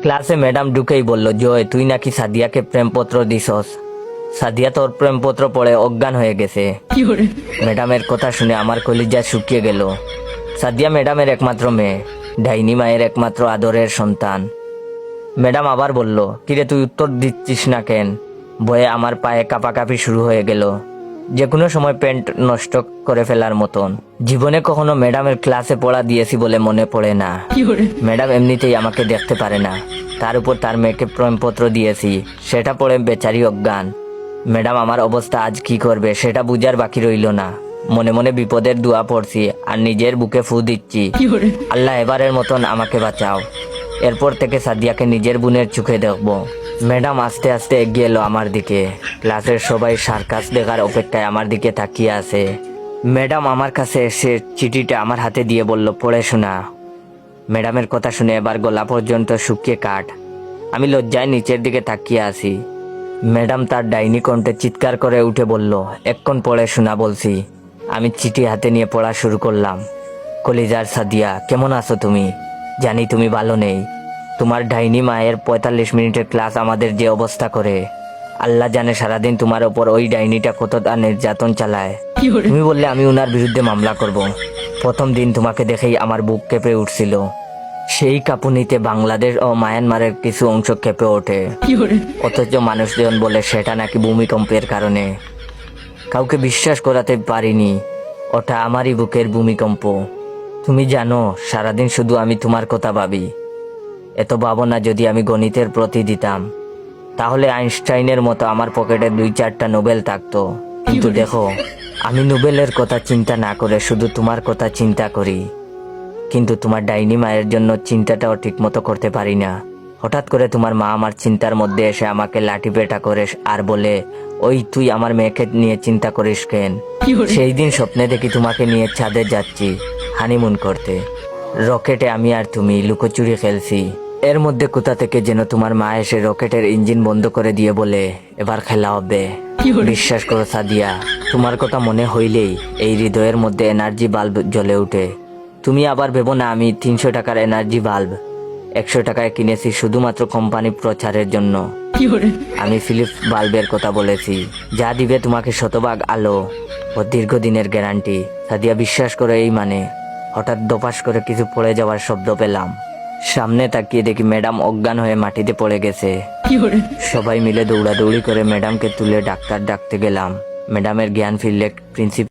ক্লাসে ম্যাডাম ঢুকেই বলল, জয় তুই নাকি সাদিয়াকে প্রেমপত্র দিছস। সাদিয়া তোর প্রেমপত্র পড়ে অজ্ঞান হয়ে গেছে। ম্যাডামের কথা শুনে আমার কলিজা শুকিয়ে গেল। সাদিয়া ম্যাডামের একমাত্র মেয়ে, ডাইনি মায়ের একমাত্র আদরের সন্তান। ম্যাডাম আবার বলল, কিরে তুই উত্তর দিচ্ছিস না কেন? ভয়ে আমার পায়ে কাঁপাকাঁপি শুরু হয়ে গেল, যে কোনো সময় প্যান্ট নষ্ট করে ফেলার মতন। জীবনে কখনো ম্যাডামের ক্লাসে পড়া দিয়েছি বলে মনে পড়ে না। ম্যাডাম এমনিতেই আমাকে দেখতে পারে না, তার উপর তার মেয়েকে প্রেমপত্র দিয়েছি, সেটা পড়ে বেচারি অজ্ঞান। ম্যাডাম আমার অবস্থা আজ কি করবে সেটা বুঝার বাকি রইল না। মনে মনে বিপদের দোয়া পড়ছি আর নিজের বুকে ফু দিচ্ছি, আল্লাহ এবারের মতন আমাকে বাঁচাও। এরপর থেকে সাদিয়াকে নিজের বোনের চোখে দেখবো। ম্যাডাম আস্তে আস্তে এগিয়ে এলো আমার দিকে। ক্লাসের সবাই সার্কাস দেখার অপেক্ষায় আমার দিকে তাকিয়ে আছে। ম্যাডাম আমার কাছে এসে চিঠিটা আমার হাতে দিয়ে বলল, পড়ে শোনা। ম্যাডামের কথা শুনে এবার গলা পর্যন্ত শুকিয়ে কাঠ। আমি লজ্জায় নিচের দিকে তাকিয়ে আছি। ম্যাডাম তার ডাইনি কণ্ঠে চিৎকার করে উঠে বলল, এক্ষণ পড়ে শোনা বলছি। আমি চিঠি হাতে নিয়ে পড়া শুরু করলাম। কলিজার সাদিয়া, কেমন আছো তুমি? জানি তুমি ভালো নেই। তোমার ডাইনি মায়ের 45 মিনিটের ক্লাস আমাদের যে অবস্থা করে, আল্লাহ জানে সারাদিন তোমার ওপর ওই ডাইনিটা কতটা নির্যাতন চালায়। তুমি বললে আমি উনার বিরুদ্ধে মামলা করব। প্রথম দিন তোমাকে দেখেই আমার বুক কেঁপে উঠছিল। সেই কাঁপুনিতে বাংলাদেশ ও মায়ানমারের কিছু অংশ কেঁপে ওঠে, অথচ মানুষজন বলে সেটা নাকি ভূমিকম্পের কারণে। কাউকে বিশ্বাস করাতে পারিনি, ওটা আমারই বুকের ভূমিকম্প। তুমি জানো, সারাদিন শুধু আমি তোমার কথা ভাবি। এত ভাবনা যদি আমি গণিতের প্রতি দিতাম, তাহলে আইনস্টাইনের মতো আমার পকেটে 2-4টা নোবেল থাকতো। কিন্তু দেখো, আমি নোবেলের কথা চিন্তা না করে শুধু তোমার কথা চিন্তা করি। কিন্তু তোমার ডাইনি মায়ের জন্য চিন্তাটাও ঠিক মতো করতে পারি না। হঠাৎ করে তোমার মা আমার চিন্তার মধ্যে এসে আমাকে লাঠি পেটা করে আর বলে, ওই তুই আমার মেয়েকে নিয়ে চিন্তা করিস কেন? সেই দিন স্বপ্নে দেখি তোমাকে নিয়ে ছাদে যাচ্ছি হানিমুন করতে। রকেটে আমি আর তুমি লুকোচুরি খেলছি। এর মধ্যে কোথা থেকে যেন তোমার মা এসে রকেটের ইঞ্জিন বন্ধ করে দিয়ে বলে, এবার খেলা হবে। বিশ্বাস করো সাদিয়া, তোমার কথা মনে হইলেই এই হৃদয়ের মধ্যে এনার্জি বাল্ব জ্বলে উঠে। তুমি আবার ভেবো না আমি 300 টাকার এনার্জি বাল্ব 100 টাকায় কিনেছি শুধুমাত্র কোম্পানি প্রচারের জন্য। আমি ফিলিপস বাল্বের কথা বলেছি, যা দিবে তোমাকে শতভাগ আলো ও দীর্ঘদিনের গ্যারান্টি। সাদিয়া বিশ্বাস করে এই মানে। হঠাৎ দপাস করে কিছু পড়ে যাওয়ার শব্দ পেলাম। সামনে তাকিয়ে দেখি ম্যাডাম অজ্ঞান হয়ে মাটিতে পড়ে গেছে। সবাই মিলে দৌড়াদৌড়ি করে ম্যাডামকে তুলে ডাক্তার ডাকতে গেলাম। ম্যাডামের জ্ঞান ফিরলে প্রিন্সিপাল